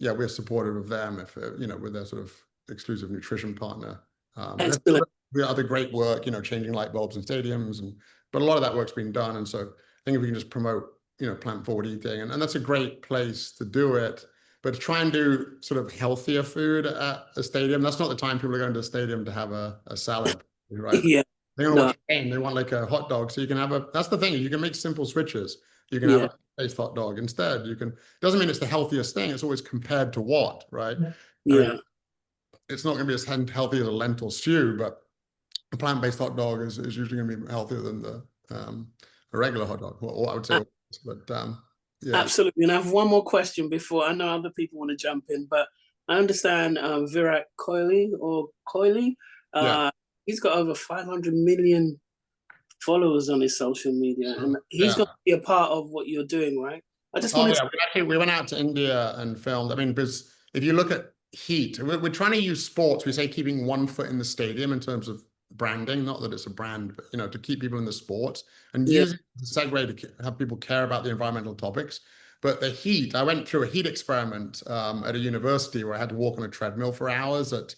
we're supportive of them if, with their sort of exclusive nutrition partner. The other great work, changing light bulbs in stadiums, but a lot of that work's been done. And so I think if we can just promote, plant-forward eating, and that's a great place to do it. But to try and do sort of healthier food at a stadium, that's not the time people are going to the stadium to have a salad, right? Yeah. They want to watch a game. They want like a hot dog. So you can have that's the thing, you can make simple switches. You can have a based hot dog instead. Doesn't mean it's the healthiest thing. It's always compared to what, right? Yeah. I mean, it's not going to be as healthy as a lentil stew, but a plant-based hot dog is usually going to be healthier than a regular hot dog. Or I would say, but yeah. Absolutely. And I have one more question before I know other people want to jump in, but I understand Virat Kohli, he's got over 500 million followers on his social media, and he's going to be a part of what you're doing, right? I just wanted we went out to India and filmed. I mean, because if you look at heat, we're trying to use sports. We say keeping one foot in the stadium in terms of branding, not that it's a brand, but to keep people in the sports and use it as a segue to have people care about the environmental topics. But the heat, I went through a heat experiment at a university where I had to walk on a treadmill for hours at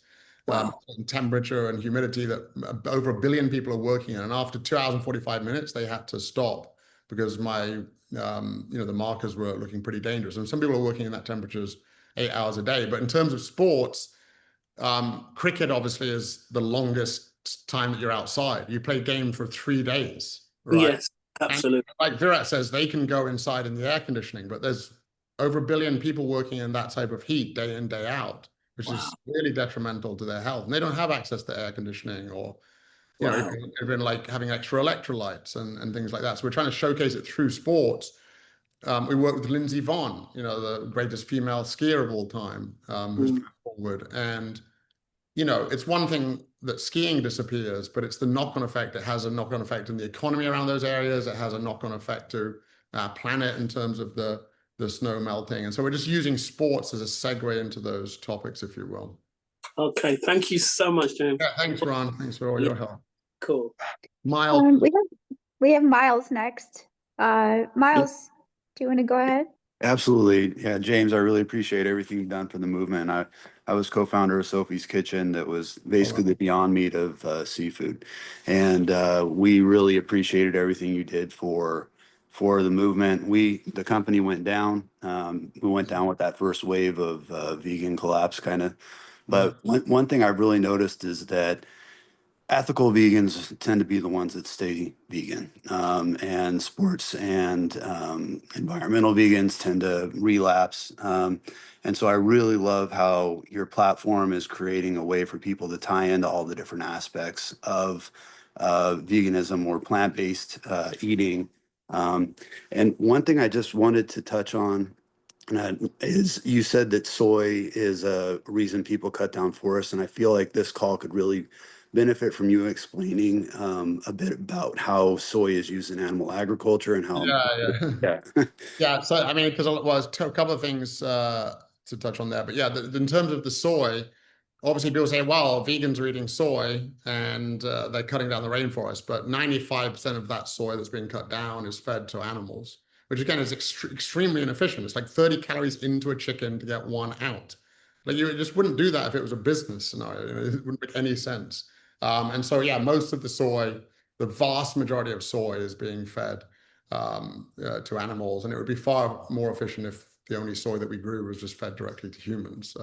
temperature and humidity that over 1 billion people are working in. And after 2 hours and 45 minutes, they had to stop because my the markers were looking pretty dangerous. And some people are working in that temperatures 8 hours a day. But in terms of sports, cricket obviously is the longest time that you're outside. You play game for 3 days, right? Yes, absolutely. And like Virat says, they can go inside in the air conditioning, but there's over 1 billion people working in that type of heat day in, day out, which is really detrimental to their health. And they don't have access to air conditioning or, even like having extra electrolytes and things like that. So we're trying to showcase it through sports. We work with Lindsey Vonn, the greatest female skier of all time, who's forward. And, it's one thing that skiing disappears, but it's the knock-on effect. It has a knock-on effect in the economy around those areas. It has a knock-on effect to our planet in terms of the snow melting. And so we're just using sports as a segue into those topics, if you will. Okay, thank you so much, James. Yeah, thanks, Ron. Thanks for all your help. Cool. Miles. We have Miles next. Miles, do you want to go ahead? Absolutely. Yeah, James, I really appreciate everything you've done for the movement. I was co-founder of Sophie's Kitchen, that was basically the Beyond Meat of seafood. And we really appreciated everything you did for the movement. The company went down. We went down with that first wave of vegan collapse kind of. But one thing I've really noticed is that ethical vegans tend to be the ones that stay vegan, and sports and environmental vegans tend to relapse. And so I really love how your platform is creating a way for people to tie into all the different aspects of veganism or plant-based eating. And one thing I just wanted to touch on is you said that soy is a reason people cut down forests, and I feel like this call could really benefit from you explaining a bit about how soy is used in animal agriculture and how Yeah. So I mean, because a couple of things to touch on there, but yeah, in terms of the soy, obviously people say, well, vegans are eating soy and they're cutting down the rainforest, but 95% of that soy that's being cut down is fed to animals, which again is extremely inefficient. It's like 30 calories into a chicken to get 1 out. Like you just wouldn't do that if it was a business scenario. It wouldn't make any sense. And so, yeah, most of the soy, the vast majority of soy is being fed to animals, and it would be far more efficient if the only soy that we grew was just fed directly to humans.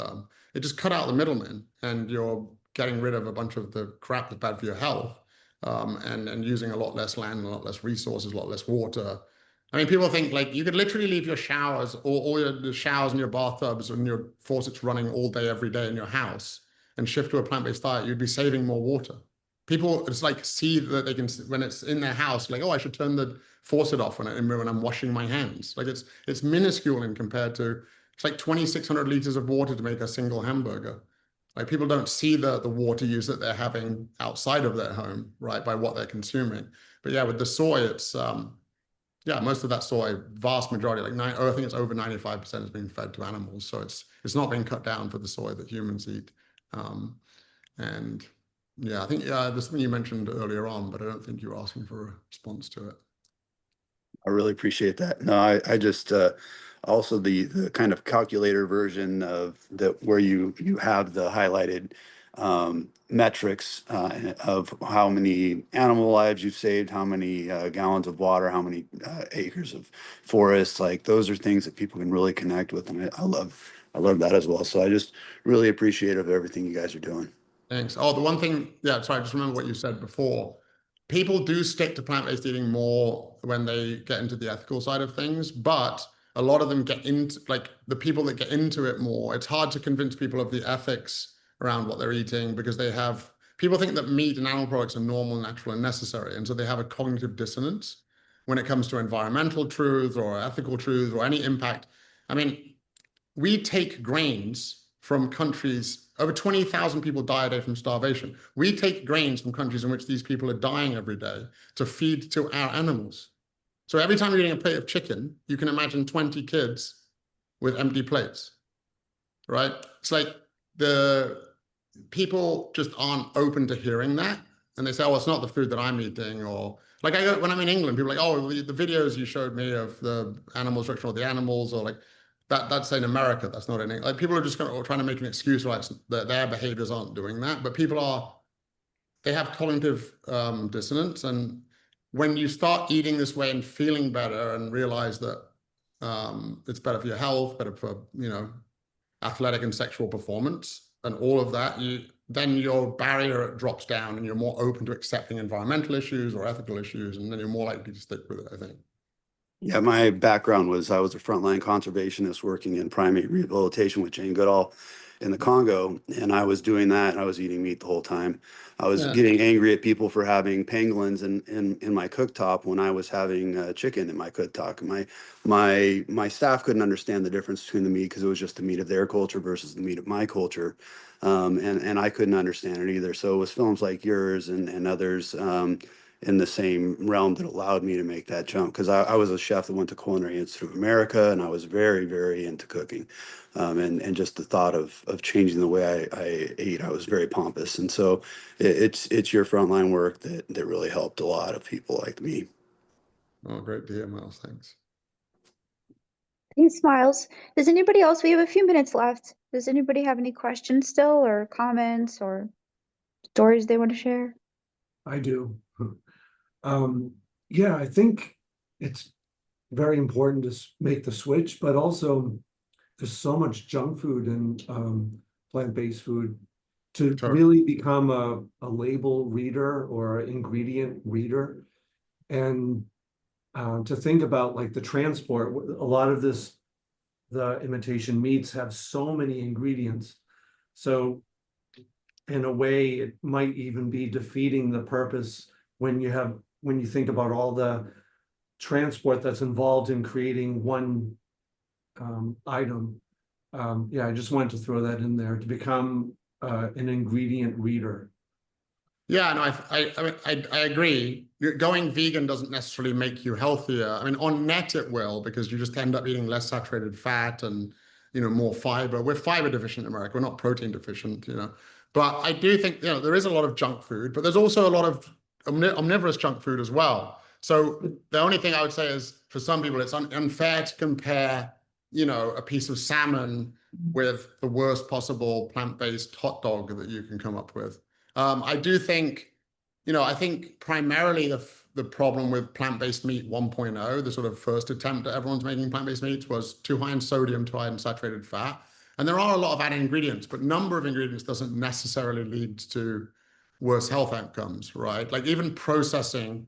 It just cut out the middlemen, and you're getting rid of a bunch of the crap that's bad for your health, and using a lot less land, a lot less resources, a lot less water. I mean, people think like you could literally leave your showers or all the showers and your bathtubs and your faucets running all day, every day in your house and shift to a plant-based diet. You'd be saving more water. People just like see that they can, when it's in their house, like, oh, I should turn the faucet off when I'm washing my hands. Like it's minuscule in compared to, it's like 2,600 liters of water to make a single hamburger. Like people don't see the water use that they're having outside of their home, right, by what they're consuming. But yeah, with the soy, it's yeah, most of that soy, vast majority, I think it's over 95% is being fed to animals. So it's not being cut down for the soy that humans eat. And yeah, I think there's something you mentioned earlier on, but I don't think you were asking for a response to it. I really appreciate that. No, I just also the kind of calculator version of where you have the highlighted metrics of how many animal lives you've saved, how many gallons of water, how many acres of forest. Like those are things that people can really connect with, and I love that as well. So I just really appreciate everything you guys are doing. Thanks. Oh, the one thing, yeah, sorry, I just remember what you said before. People do stick to plant-based eating more when they get into the ethical side of things, but a lot of them get into, like the people that get into it more, it's hard to convince people of the ethics around what they're eating because people think that meat and animal products are normal, natural, and necessary. And so they have a cognitive dissonance when it comes to environmental truth or ethical truth or any impact. I mean, we take grains from countries, over 20,000 people die a day from starvation. We take grains from countries in which these people are dying every day to feed to our animals. So every time you're eating a plate of chicken, you can imagine 20 kids with empty plates, right? It's like the people just aren't open to hearing that. And they say, oh, it's not the food that I'm eating. Or like when I'm in England, people are like, oh, the videos you showed me of the animal destruction or the animals, or like, that's in America, that's not in England. Like people are just trying to make an excuse like that their behaviors aren't doing that, but people they have cognitive dissonance, and when you start eating this way and feeling better and realize that it's better for your health, better for, you know, athletic and sexual performance and all of that, then your barrier drops down and you're more open to accepting environmental issues or ethical issues, and then you're more likely to stick with it, I think. Yeah, my background was I was a frontline conservationist working in primate rehabilitation with Jane Goodall in the Congo, and I was doing that, and I was eating meat the whole time. I was getting angry at people for having pangolins in my cooktop when I was having chicken in my cooktop. My staff couldn't understand the difference between the meat because it was just the meat of their culture versus the meat of my culture, and I couldn't understand it either. So it was films like yours and others in the same realm that allowed me to make that jump, because I was a chef that went to Culinary Institute of America, and I was very, very into cooking, and just the thought of changing the way I ate, I was very pompous. And so it's your frontline work that really helped a lot of people like me. Oh, great to hear, Miles. Thanks. Thanks, Miles. Does anybody else? We have a few minutes left. Does anybody have any questions still, or comments, or stories they want to share? I do. Yeah, I think it's very important to make the switch, but also there's so much junk food and plant-based food to really become a label reader or ingredient reader, and to think about like the transport. A lot of the imitation meats have so many ingredients, so in a way it might even be defeating the purpose when you think about all the transport that's involved in creating one item. Yeah, I just wanted to throw that in there to become an ingredient reader. Yeah, no, I agree. Going vegan doesn't necessarily make you healthier. I mean, on net it will, because you just end up eating less saturated fat and, you know, more fiber. We're fiber deficient in America. We're not protein deficient, you know. But I do think, you know, there is a lot of junk food, but there's also a lot of omnivorous junk food as well. So the only thing I would say is, for some people, it's unfair to compare, you know, a piece of salmon with the worst possible plant-based hot dog that you can come up with. I do think, you know, I think primarily the problem with plant-based meat 1.0, the sort of first attempt at everyone's making plant-based meats, was too high in sodium, too high in saturated fat. And there are a lot of added ingredients, but number of ingredients doesn't necessarily lead to worse health outcomes, right? Like even processing,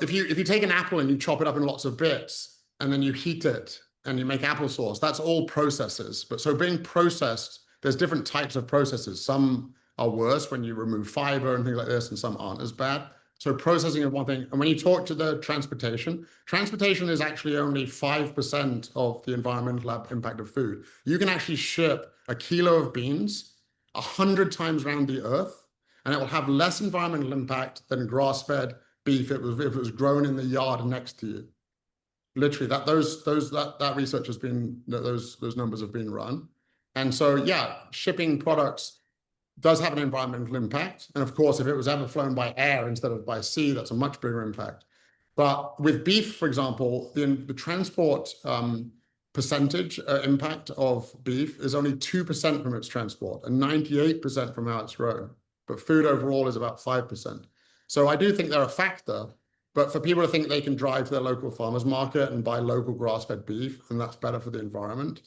if you take an apple and you chop it up in lots of bits and then you heat it and you make applesauce, that's all processes. But so being processed, there's different types of processes. Some are worse when you remove fiber and things like this, and some aren't as bad. So processing is one thing. And when you talk to the transportation is actually only 5% of the environmental impact of food. You can actually ship a kilo of beans 100 times around the earth, and it will have less environmental impact than grass-fed beef if it was grown in the yard next to you. Literally, that research has been, those numbers have been run. And so, yeah, shipping products does have an environmental impact. And of course, if it was ever flown by air instead of by sea, that's a much bigger impact. But with beef, for example, the transport percentage impact of beef is only 2% from its transport and 98% from how it's grown. But food overall is about 5%. So I do think they're a factor. But for people to think they can drive to their local farmers market and buy local grass-fed beef, and that's better for the environment,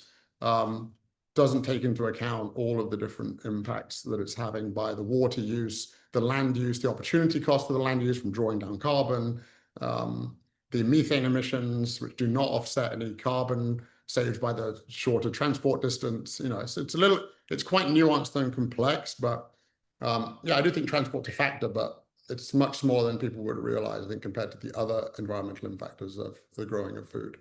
doesn't take into account all of the different impacts that it's having by the water use, the land use, the opportunity cost of the land use from drawing down carbon, the methane emissions, which do not offset any carbon saved by the shorter transport distance. You know, it's quite nuanced and complex, but yeah, I do think transport's a factor, but it's much more than people would realize, I think, compared to the other environmental impactors of the growing of food.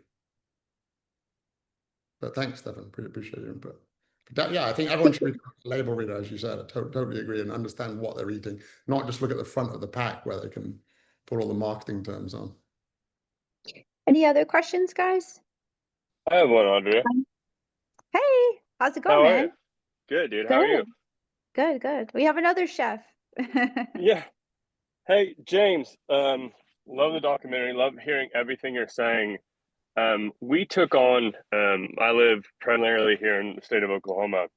But thanks, Stefan. Pretty appreciate your input. But that, yeah, I think everyone should be a label reader, as you said. I totally agree, and understand what they're eating, not just look at the front of the pack where they can put all the marketing terms on. Any other questions, guys? I have one, Andrea. Hey, how's it going, How are man? you? Good, dude. How are you? Good, good. We have another chef. Yeah. Hey, James, love the documentary. Love hearing everything you're saying. We took on, I live primarily here in the state of Oklahoma,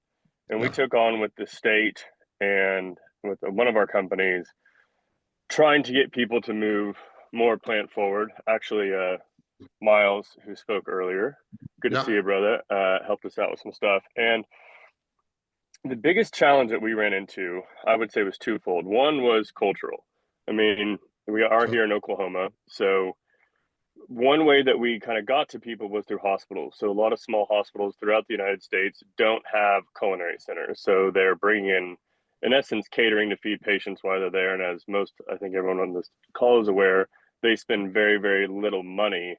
and we took on with the state and with one of our companies trying to get people to move more plant forward. Actually, Miles, who spoke earlier, good to see you, brother, helped us out with some stuff. And the biggest challenge that we ran into, I would say, was twofold. One was cultural. I mean, we are here in Oklahoma, so one way that we kind of got to people was through hospitals. So a lot of small hospitals throughout the United States don't have culinary centers. So they're bringing in essence, catering to feed patients while they're there. And as most, I think everyone on this call is aware, they spend very, very little money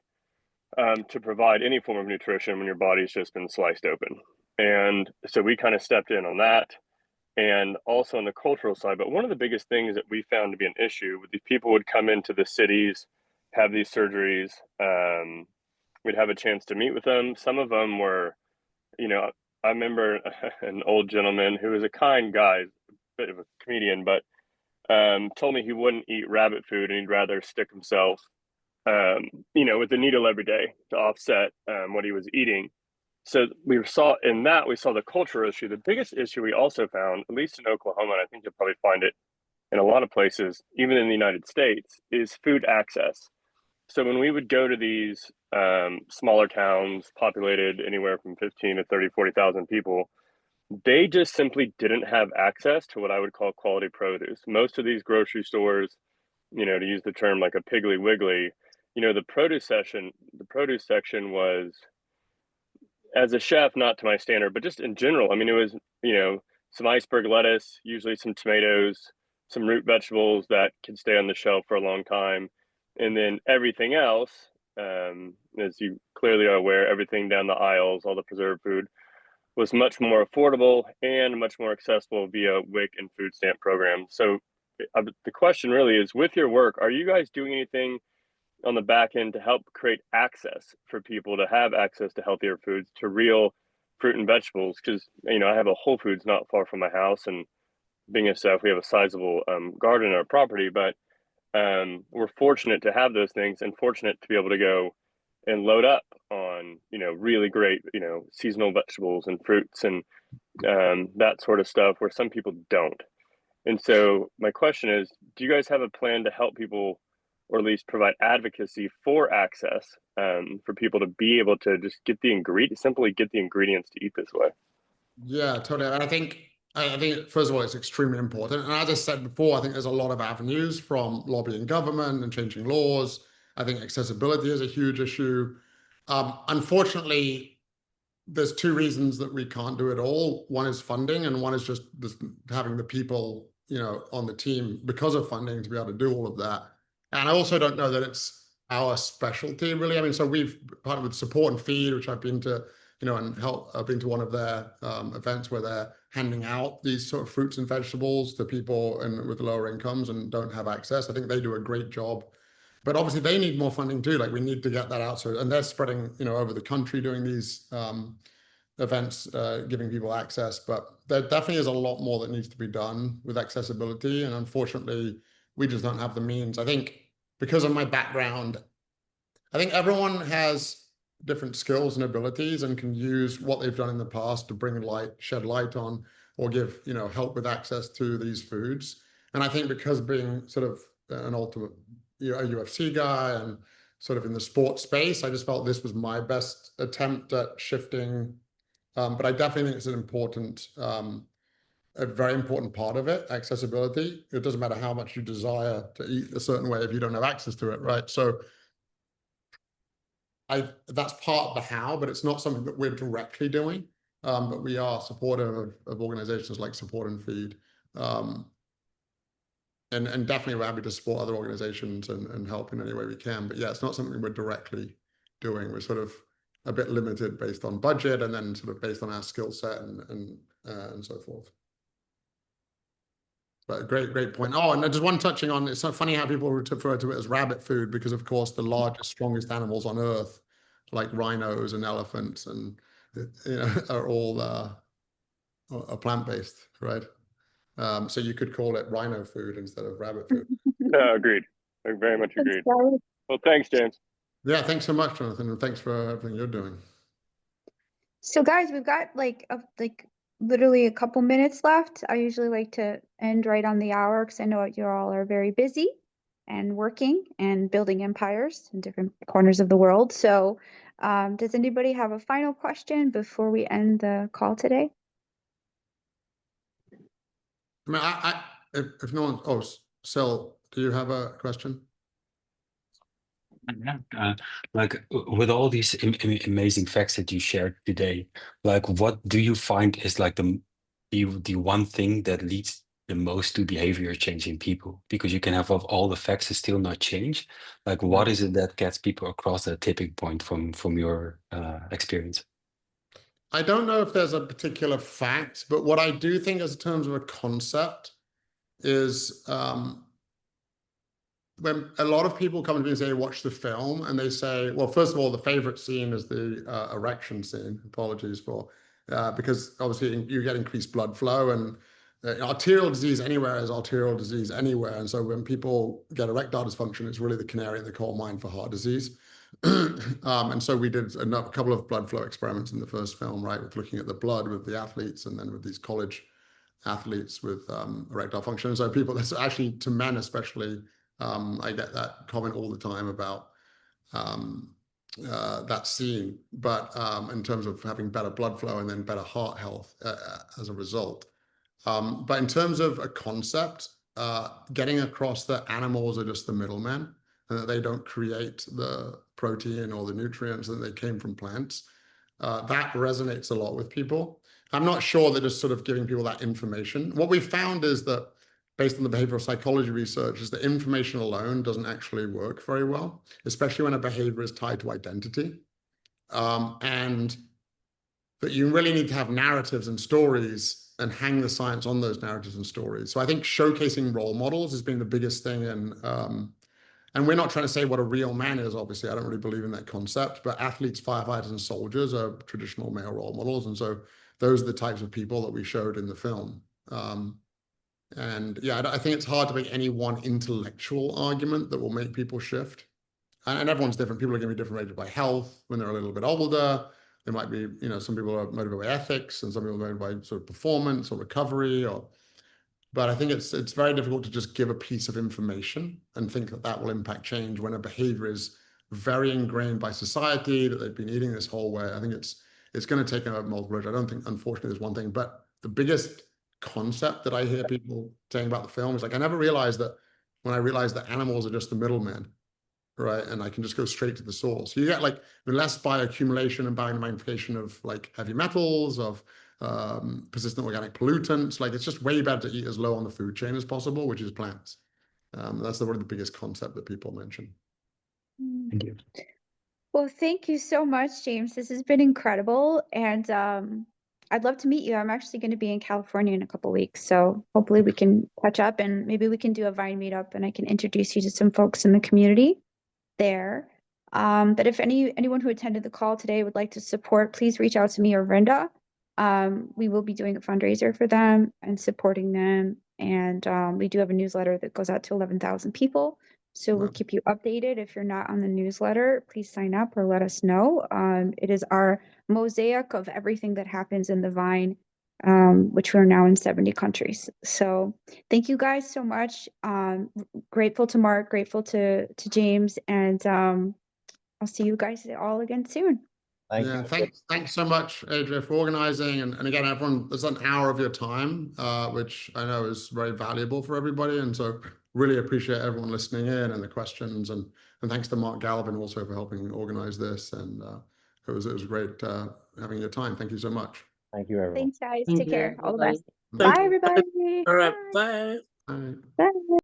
to provide any form of nutrition when your body's just been sliced open. And so we kind of stepped in on that, and also on the cultural side. But one of the biggest things that we found to be an issue with these people would come into the cities, have these surgeries. We'd have a chance to meet with them. Some of them were, you know, I remember an old gentleman who was a kind guy, a bit of a comedian, but told me he wouldn't eat rabbit food and he'd rather stick himself, you know, with a needle every day to offset what he was eating. So we saw the cultural issue. The biggest issue we also found, at least in Oklahoma, and I think you'll probably find it in a lot of places, even in the United States, is food access. So when we would go to these smaller towns populated anywhere from 15 to 30, 40,000 people, they just simply didn't have access to what I would call quality produce. Most of these grocery stores, you know, to use the term like a Piggly Wiggly, you know, the produce section was, as a chef, not to my standard, but just in general, I mean, it was, you know, some iceberg lettuce, usually some tomatoes, some root vegetables that could stay on the shelf for a long time. And then everything else, as you clearly are aware, everything down the aisles, all the preserved food, was much more affordable and much more accessible via WIC and food stamp programs. So the question really is, with your work, are you guys doing anything on the back end to help create access for people to have access to healthier foods, to real fruit and vegetables? Because, you know, I have a Whole Foods not far from my house, and being a chef, we have a sizable garden on our property, but we're fortunate to have those things and fortunate to be able to go and load up on, you know, really great, you know, seasonal vegetables and fruits and that sort of stuff where some people don't. And so my question is, do you guys have a plan to help people, or at least provide advocacy for access for people to be able to just simply get the ingredients to eat this way? Yeah, totally. I think first of all, it's extremely important. And as I said before, I think there's a lot of avenues, from lobbying government and changing laws. I think accessibility is a huge issue. Unfortunately, there's two reasons that we can't do it all. One is funding, and one is just having the people, you know, on the team because of funding to be able to do all of that. And I also don't know that it's our specialty, really. I mean, so we've partnered with Support and Feed, which I've been to, you know, and I've been to one of their events where they're handing out these sort of fruits and vegetables to people with lower incomes and don't have access. I think they do a great job. But obviously they need more funding too. Like, we need to get that out. So, and they're spreading, you know, over the country doing these events, giving people access. But there definitely is a lot more that needs to be done with accessibility. And unfortunately, we just don't have the means. I think because of my background, I think everyone has different skills and abilities and can use what they've done in the past to shed light on, or give, you know, help with access to these foods. And I think because being sort of an ultimate, you know, a UFC guy and sort of in the sports space, I just felt this was my best attempt at shifting. But I definitely think it's an important, a very important part of it, accessibility. It doesn't matter how much you desire to eat a certain way if you don't have access to it, right? So that's part of the how, but it's not something that we're directly doing. But we are supportive of organizations like Support and Feed. And definitely we're happy to support other organizations and help in any way we can. But yeah, it's not something we're directly doing. We're sort of a bit limited based on budget, and then sort of based on our skill set and so forth. But great point. Oh, and just one touching on, it's so funny how people refer to it as rabbit food, because of course the largest, strongest animals on Earth, like rhinos and elephants, and, you know, are all are plant-based, right? So you could call it rhino food instead of rabbit food. Agreed. I very much agreed. Well, thanks, James. Yeah, thanks so much, Jonathan, and thanks for everything you're doing. So guys, we've got like literally a couple minutes left. I usually like to end right on the hour because I know you all are very busy. and working and building empires in different corners of the world. So does anybody have a final question before we end the call today? I mean, if no one, oh, Sil, do you have a question? Like with all these amazing facts that you shared today, like what do you find is like the one thing that leads the most to behavior change in people? Because you can have all the facts and still not change. Like what is it that gets people across the tipping point from your experience? I don't know if there's a particular fact, but what I do think as in terms of a concept is when a lot of people come to me and say, watch the film, and they say, well, first of all, the favorite scene is the erection scene. Apologies for, because obviously you get increased blood flow, and arterial disease anywhere is arterial disease anywhere. And so when people get erectile dysfunction, it's really the canary in the coal mine for heart disease. And so we did a couple of blood flow experiments in the first film, right, with looking at the blood with the athletes and then with these college athletes with erectile function. And so people, that's actually to men especially, I get that comment all the time about that scene, but in terms of having better blood flow and then better heart health as a result. But in terms of a concept, getting across that animals are just the middlemen and that they don't create the protein or the nutrients, that they came from plants, that resonates a lot with people. I'm not sure that just sort of giving people that information. What we found is that based on the behavioral psychology research is that information alone doesn't actually work very well, especially when a behavior is tied to identity. And that you really need to have narratives and stories and hang the science on those narratives and stories. So I think showcasing role models has been the biggest thing. And we're not trying to say what a real man is, obviously. I don't really believe in that concept, but athletes, firefighters, and soldiers are traditional male role models. And so those are the types of people that we showed in the film. And yeah, I think it's hard to make any one intellectual argument that will make people shift. And everyone's different. People are going to be different motivated by health when they're a little bit older. They might be, some people are motivated by ethics and some people are motivated by sort of performance or recovery. But I think it's very difficult to just give a piece of information and think that that will impact change when a behavior is very ingrained by society, that they've been eating this whole way. I think it's going to take a multiple approach. I don't think, unfortunately, there's one thing. But the biggest concept that I hear people saying about the film is like, I never realized that when I realized that animals are just the middlemen, right? And I can just go straight to the source. You get like less bioaccumulation and biomagnification of like heavy metals, of persistent organic pollutants. Like it's just way better to eat as low on the food chain as possible, which is plants. That's one of the biggest concept that people mention. Thank you. Well, thank you so much, James. This has been incredible. And I'd love to meet you. I'm actually going to be in California in a couple weeks. So hopefully we can catch up and maybe we can do a Vine meetup and I can introduce you to some folks in the community there. But if anyone who attended the call today would like to support, please reach out to me or Brenda. We will be doing a fundraiser for them and supporting them. And we do have a newsletter that goes out to 11,000 people. So we'll keep you updated. If you're not on the newsletter, please sign up or let us know. It is our mosaic of everything that happens in the Vine, which we're now in 70 countries. So thank you guys so much. Grateful to Mark, grateful to James, and I'll see you guys all again soon. Thanks so much, Adria, for organizing. And again, everyone, there's an hour of your time, which I know is very valuable for everybody. And so really appreciate everyone listening in and the questions. And thanks to Mark Galvin also for helping organize this. And it was great having your time. Thank you so much. Thank you, everyone. Thanks, guys. Thank Take you. care. All the Bye. best. Thank Bye, you. everybody. All right. Bye. Bye. Bye.